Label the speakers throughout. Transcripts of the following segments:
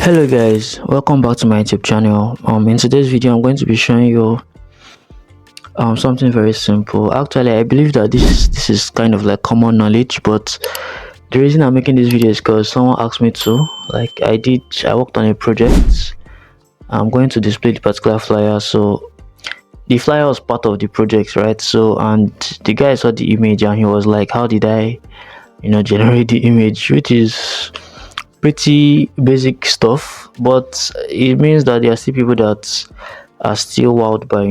Speaker 1: Hello guys, welcome back to my YouTube channel. In today's video I'm going to be showing you something very simple. Actually, I believe that this is kind of like common knowledge, but the reason I'm making this video is because someone asked me to. Like I worked on a project. I'm going to display the particular flyer. So the flyer was part of the project, right? So and the guy saw the image and he was like, how did I generate the image, which is pretty basic stuff, but it means that there are still people that are still wowed by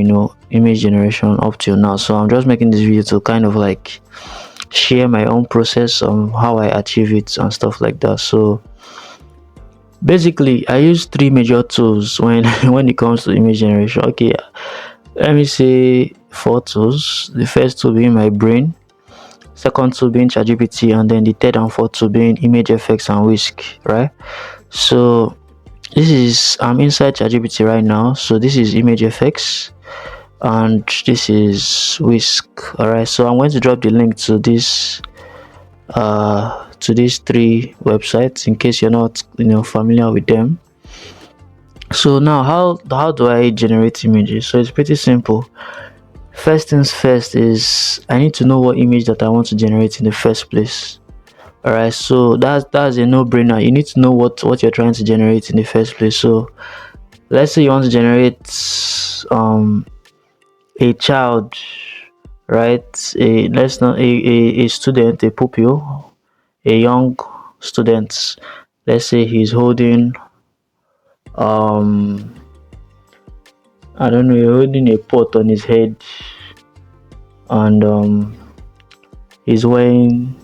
Speaker 1: image generation up till now. So I'm just making this video to kind of like share my own process on how I achieve it and stuff like that. So basically I use three major tools when when it comes to image generation. Okay, let me say four tools. The first tool being my brain, second tool being ChatGPT, and then the third and fourth tool being ImageFX and Whisk, right? So this is I'm inside ChatGPT right now. So this is ImageFX and this is Whisk. Alright, so I'm going to drop the link to these three websites in case you're not familiar with them. So now how do I generate images? So it's pretty simple. First things first is I need to know what image that I want to generate in the first place. Alright, so that's a no-brainer. You need to know what you're trying to generate in the first place. So let's say you want to generate a child, right? A student, a pupil, a young student. Let's say he's holding I don't know, he's holding a pot on his head, and he's wearing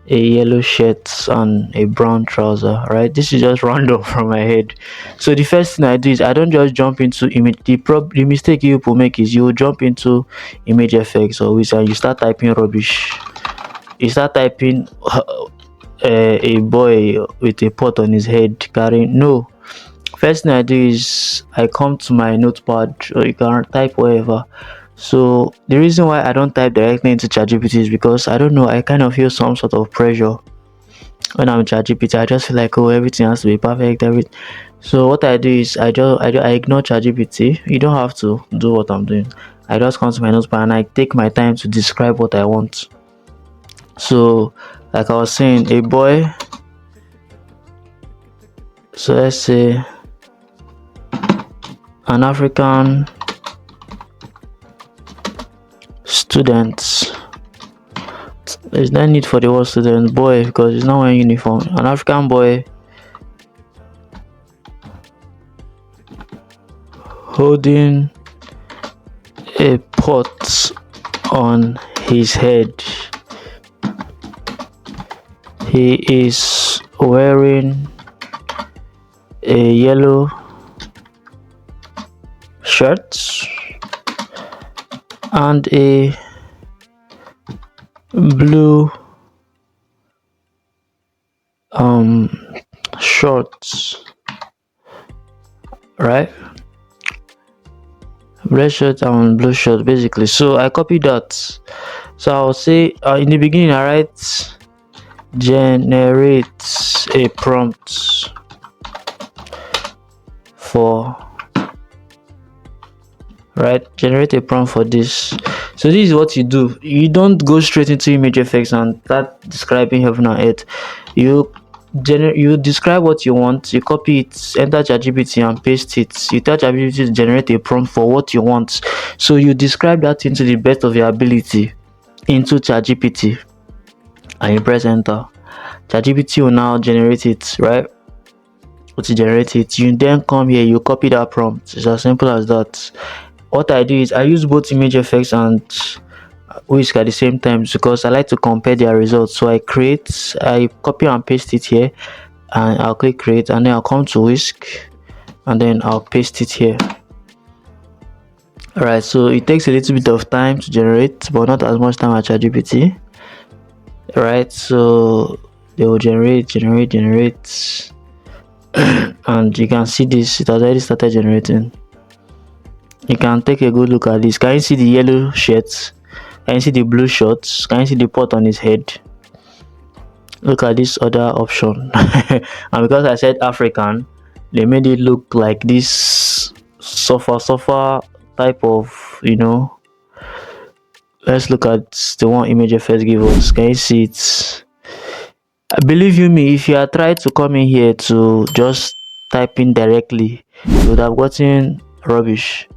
Speaker 1: a yellow shirt and a brown trouser, right? This is just random from my head. So the first thing I do is I don't just jump into image. The mistake you people make is you jump into ImageFX or which, and you start typing rubbish. You start typing a boy with a pot on his head carrying. No, first thing I do is I come to my notepad, or you can type wherever. So the reason why I don't type directly into ChatGPT is because I don't know, I kind of feel some sort of pressure when I'm in ChatGPT. I just feel like, oh, everything has to be perfect, everything. So what I do is I ignore ChatGPT. You don't have to do what I'm doing. I just come to my notepad and I take my time to describe what I want. So like I was saying, a boy. So let's say an African student. There's no need for the word student, boy, because he's not wearing uniform. An African boy holding a pot on his head. He is wearing a yellow shirt and a blue shorts, right? Red shirt and blue shirt, basically. So I copy that. So I'll say in the beginning I write generate a prompt for generate a prompt for this. So this is what you do. You don't go straight into ImageFX and start describing heaven and earth. You describe what you want, you copy it, enter ChatGPT and paste it. You tell ChatGPT to generate a prompt for what you want. So you describe that into the best of your ability into ChatGPT and you press enter. ChatGPT will now generate it, right? To generate it, you then come here, you copy that prompt. It's as simple as that. What I do is I use both ImageFX and Whisk at the same time because I like to compare their results. So I copy and paste it here, and I'll click create, and then I'll come to Whisk, and then I'll paste it here. Alright, so it takes a little bit of time to generate, but not as much time as ChatGPT. Alright, so they will generate, and you can see this, it has already started generating. You can take a good look at this. Can you see the yellow shirts? Can you see the blue shorts? Can you see the pot on his head? Look at this other option. And because I said African, they made it look like this sofa type of, let's look at the one image first give us. Can you see it? Believe you me, if you had tried to come in here to just type in directly, you would have gotten rubbish.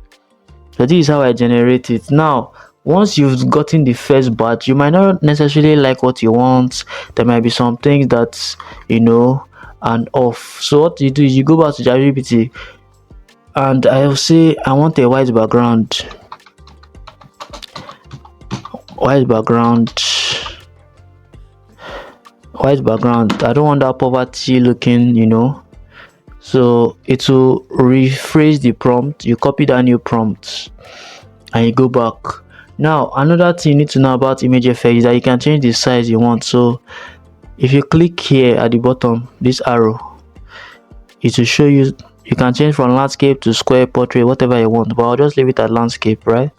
Speaker 1: So this is how I generate it. Now, once you've gotten the first batch, you might not necessarily like what you want. There might be some things that and off. So what you do is you go back to ChatGPT and I'll say I want a white background. White background. I don't want that poverty looking, So it will rephrase the prompt. You copy that new prompt and you go back. Now another thing you need to know about image effect is that you can change the size you want. So if you click here at the bottom, this arrow, it will show you can change from landscape to square, portrait, whatever you want, but I'll just leave it at landscape, right?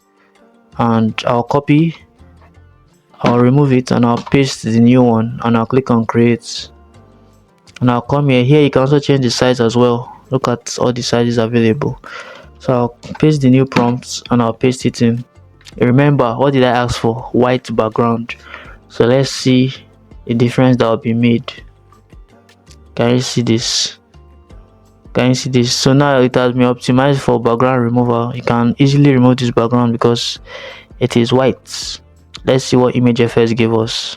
Speaker 1: And I'll remove it and I'll paste the new one and I'll click on create. And I'll come here. You can also change the size as well. Look at all the sizes available. So I'll paste the new prompts and I'll paste it in. Remember, what did I ask for? White background. So let's see the difference that will be made. Can you see this? So now it has been optimized for background removal. You can easily remove this background because it is white. Let's see what image effects give us.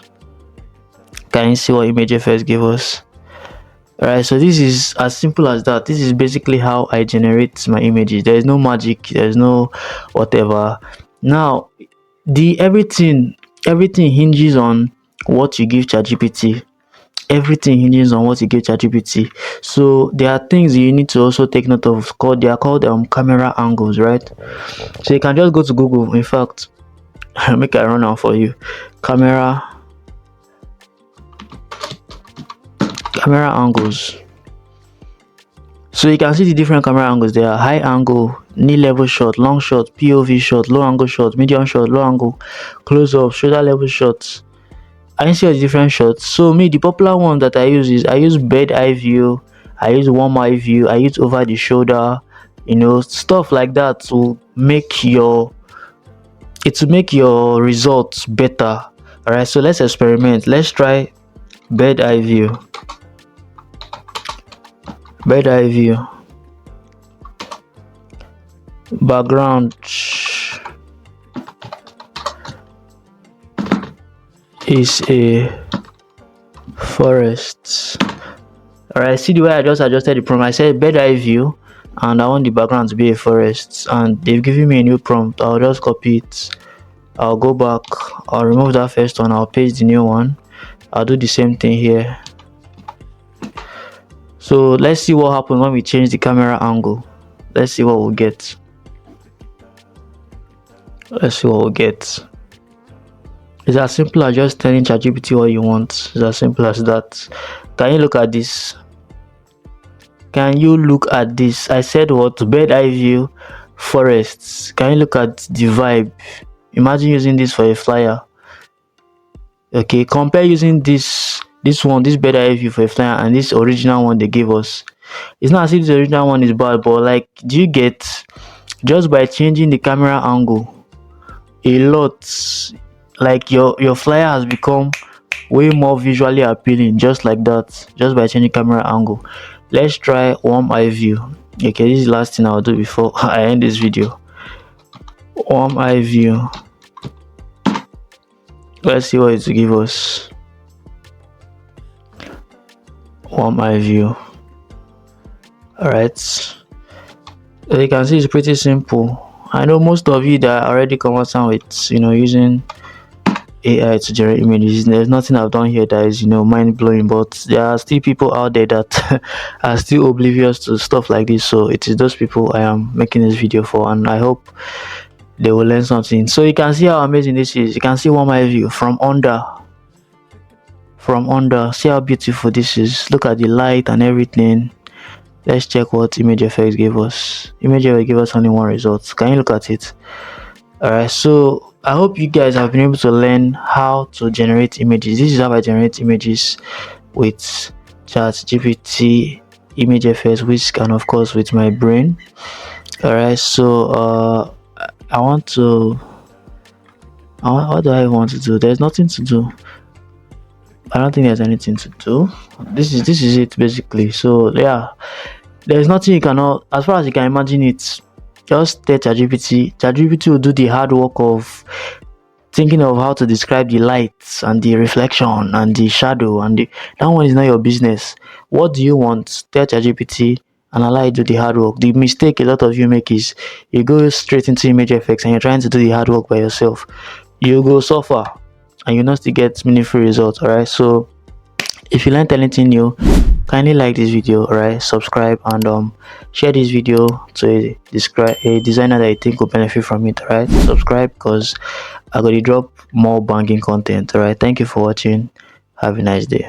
Speaker 1: Can you see what image effects give us? Alright, so this is as simple as that. This is basically how I generate my images. There is no magic, there is no whatever. Now everything hinges on what you give ChatGPT. Everything hinges on what you give ChatGPT. So there are things you need to also take note of. They are called camera angles, right? So you can just go to Google. In fact, make I run out for you. Camera angles. So you can see the different camera angles. There are high angle, knee level shot, long shot, POV shot, low angle shot, medium shot, low angle, close up, shoulder level shots. I can see all the different shots. So me, the popular one that I use bird eye view, I use warm eye view, I use over the shoulder, stuff like that to make your results better. Alright, so let's experiment. Let's try bird eye view. Background is a forest. Alright, see the way I just adjusted the prompt. I said bird eye view and I want the background to be a forest, and they've given me a new prompt. I'll just copy it. I'll go back, I'll remove that first one, I'll paste the new one. I'll do the same thing here. So let's see what happens when we change the camera angle. Let's see what we'll get. It's as simple as just telling ChatGPT what you want. It's as simple as that. Can you look at this? I said what? Bird eye view, forests. Can you look at the vibe? Imagine using this for a flyer. Okay, compare using this bird eye view for a flyer and this original one they gave us. It's not as if the original one is bad, but like, do you get, just by changing the camera angle a lot, like your flyer has become way more visually appealing, just like that, just by changing camera angle. Let's try warm eye view. Okay, this is the last thing I'll do before I end this video. Warm eye view. Let's see what it will give us. Warm eye view. Alright, so you can see it's pretty simple. I know most of you that are already conversant with using AI to generate images. There's nothing I've done here that is mind blowing, but there are still people out there that are still oblivious to stuff like this. So it is those people I am making this video for, and I hope they will learn something. So you can see how amazing this is. You can see warm eye view from under. See how beautiful this is. Look at the light and everything. Let's check what image effects gave us. Image effects gave us only one result. Can you look at it? Alright, so I hope you guys have been able to learn how to generate images. This is how I generate images with ChatGPT image effects, which can of course with my brain. Alright, so I want to what do I want to do? There's nothing to do. I don't think there's anything to do. This is it basically. So yeah, there's nothing you cannot, as far as you can imagine it. Just tell ChatGPT. ChatGPT will do the hard work of thinking of how to describe the lights and the reflection and the shadow that one is not your business. What do you want? Tell ChatGPT and allow it to do the hard work. The mistake a lot of you make is you go straight into image effects and you're trying to do the hard work by yourself. You go suffer and you not still get meaningful results. Alright, so if you learned anything new, kindly like this video, alright, subscribe and share this video to a designer that you think will benefit from it. Alright, subscribe because I'm gonna drop more banging content. Alright, thank you for watching. Have a nice day.